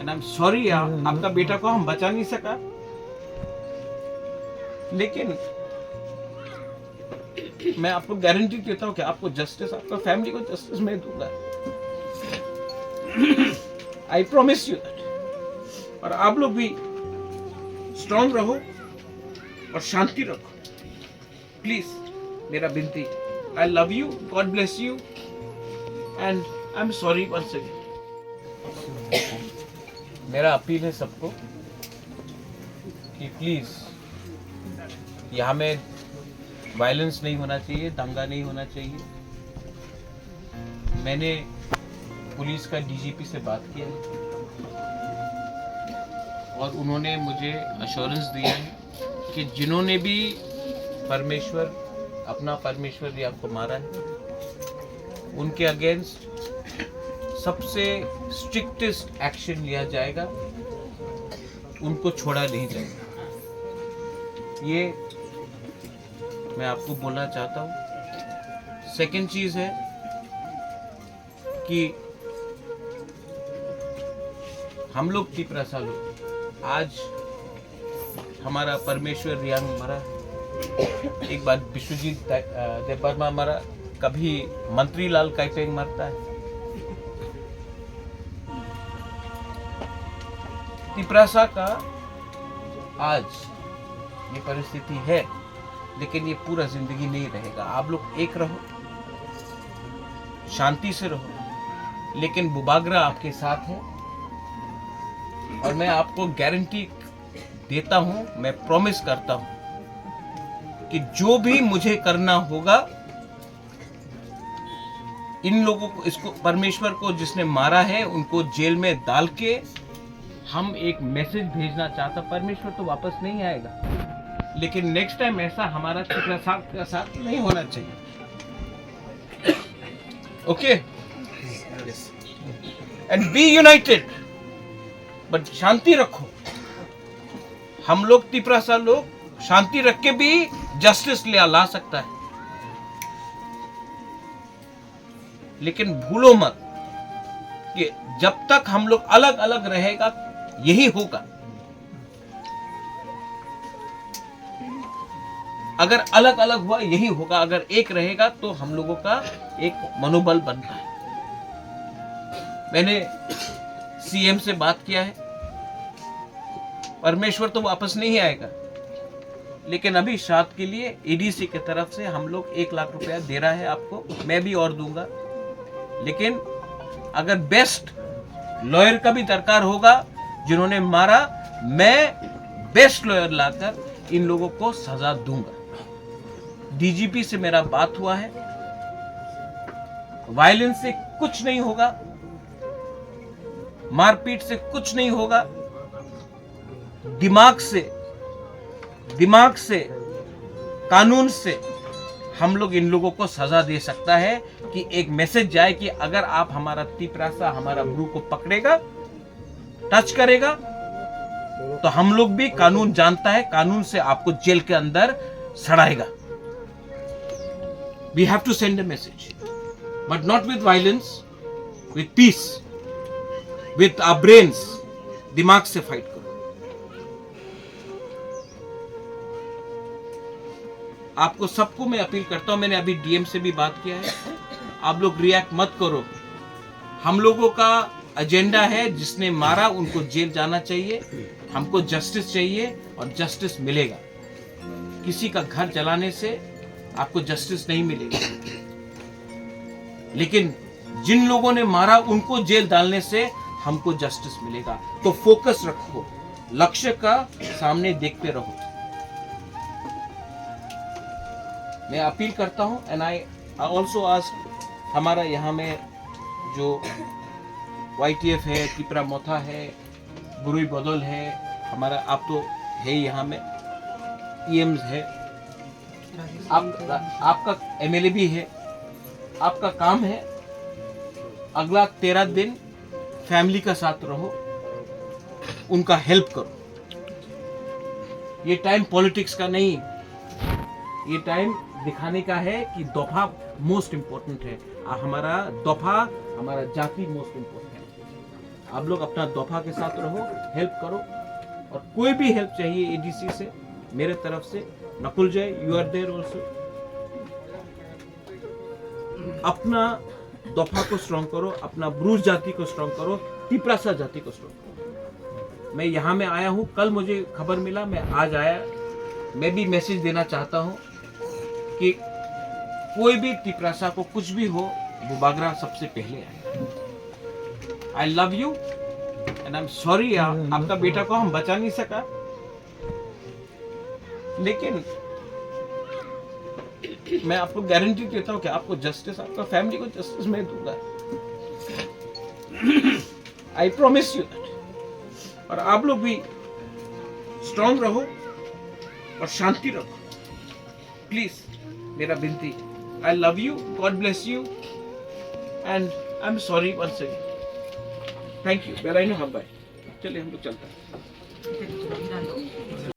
And I am sorry, आपका बेटा को हम बचा नहीं सका, लेकिन मैं आपको गारंटी देता हूं कि आपको जस्टिस, आपका फैमिली को जस्टिस मैं दूंगा। I promise you that. और आप लोग भी स्ट्रांग रहो और शांति रखो, प्लीज, मेरा विनती। I love you, God bless you, and I am sorry once again. मेरा अपील है सबको कि प्लीज यहाँ में वायलेंस नहीं होना चाहिए, दंगा नहीं होना चाहिए। मैंने पुलिस का डीजीपी से बात किया है और उन्होंने मुझे अश्योरेंस दिया है कि जिन्होंने भी अपना परमेश्वर रियांग को मारा है, उनके अगेंस्ट सबसे स्ट्रिक्टेस्ट एक्शन लिया जाएगा, उनको छोड़ा नहीं जाएगा। ये मैं आपको बोलना चाहता हूँ। सेकंड चीज है कि हम लोग तिपरासा लोग, आज हमारा परमेश्वर रियांग मरा, एक बार विश्वजीत देवबर्मा मरा, कभी मंत्री लाल काइपेंग मरता है। तिपरासा का आज ये परिस्थिति है, लेकिन ये पूरा जिंदगी नहीं रहेगा। आप लोग एक रहो, शांति से रहो, लेकिन बुबागरा आपके साथ है। और मैं आपको गारंटी देता हूं, मैं प्रॉमिस करता हूं कि जो भी मुझे करना होगा, इन लोगों को, इसको परमेश्वर को जिसने मारा है, उनको जेल में डाल के हम एक मैसेज भेजना चाहता। परमेश्वर तो वापस नहीं आएगा, लेकिन नेक्स्ट टाइम ऐसा हमारा तिपरासा का साथ नहीं होना चाहिए। Okay, and be united, but शांति रखो। हम लोग तिपरासा लोग शांति रख के भी जस्टिस ला सकता है, लेकिन भूलो मत कि जब तक हम लोग अलग अलग रहेगा, यही होगा। अगर अलग अलग हुआ, यही होगा। अगर एक रहेगा तो हम लोगों का एक मनोबल बनता है। मैंने सीएम से बात किया है, परमेश्वर तो वापस नहीं आएगा, लेकिन अभी श्राद्ध के लिए एडीसी की तरफ से हम लोग 1 लाख रुपया दे रहा है आपको, मैं भी और दूंगा। लेकिन अगर बेस्ट लॉयर का भी दरकार होगा, जिन्होंने मारा, मैं बेस्ट लॉयर लाकर इन लोगों को सजा दूंगा। डीजीपी से मेरा बात हुआ है, वायलेंस से कुछ नहीं होगा, मारपीट से कुछ नहीं होगा, दिमाग से, कानून से हम लोग इन लोगों को सजा दे सकता है कि एक मैसेज जाए कि अगर आप हमारा तिपरासा, हमारा ब्रू को पकड़ेगा, टच करेगा, तो हम लोग भी कानून जानता है, कानून से आपको जेल के अंदर सड़ाएगा। We have to send a message, but not with violence, with peace, with our brains. दिमाग से फाइट करो। आपको सबको मैं अपील करता हूं, मैंने अभी डीएम से भी बात किया है, आप लोग रिएक्ट मत करो। हम लोगों का एजेंडा है, जिसने मारा उनको जेल जाना चाहिए, हमको जस्टिस चाहिए और जस्टिस मिलेगा। किसी का घर जलाने से आपको जस्टिस नहीं मिलेगी, लेकिन जिन लोगों ने मारा उनको जेल डालने से हमको जस्टिस मिलेगा। तो फोकस रखो, लक्ष्य का सामने देखते रहो। मैं अपील करता हूं, एंड आई ऑल्सो आस्क, हमारा यहाँ में जो YTF है, तिपरा मोथा है, गुरुई बदल है, हमारा आप तो है यहाँ में, EMs है, आपका MLA भी है। आपका काम है अगला 13 दिन फैमिली का साथ रहो, उनका हेल्प करो। ये टाइम पॉलिटिक्स का नहीं, ये टाइम दिखाने का है कि दफा मोस्ट इंपॉर्टेंट है, हमारा दफा, हमारा जाति मोस्ट इंपॉर्टेंट है। आप लोग अपना दफा के साथ रहो, हेल्प करो, और कोई भी हेल्प चाहिए एडीसी से, मेरे तरफ से, नकुल जय यू आर देयर ऑल्सो। अपना दफा को स्ट्रॉन्ग करो, अपना ब्रूज जाति को स्ट्रॉन्ग करो, तिपरासा जाति को स्ट्रॉन्ग करो। मैं यहाँ में आया हूँ, कल मुझे खबर मिला, मैं आज आया। मैं भी मैसेज देना चाहता हूँ कि कोई भी तिपरासा को कुछ भी हो, वो बागरा सबसे पहले आए। आई love you and I am sorry, आपका बेटा को हम बचा नहीं सका, लेकिन मैं आपको गारंटी देता हूं कि आपको जस्टिस, आपका फैमिली को जस्टिस मैं दूंगा। I promise you that. और आप लोग भी स्ट्रांग रहो और शांति रखो, प्लीज, मेरा विनती। I love you, God bless you and I am sorry once again. Thank you. बेलाइनो हम बाय, चलिए हम लोग चलते हैं।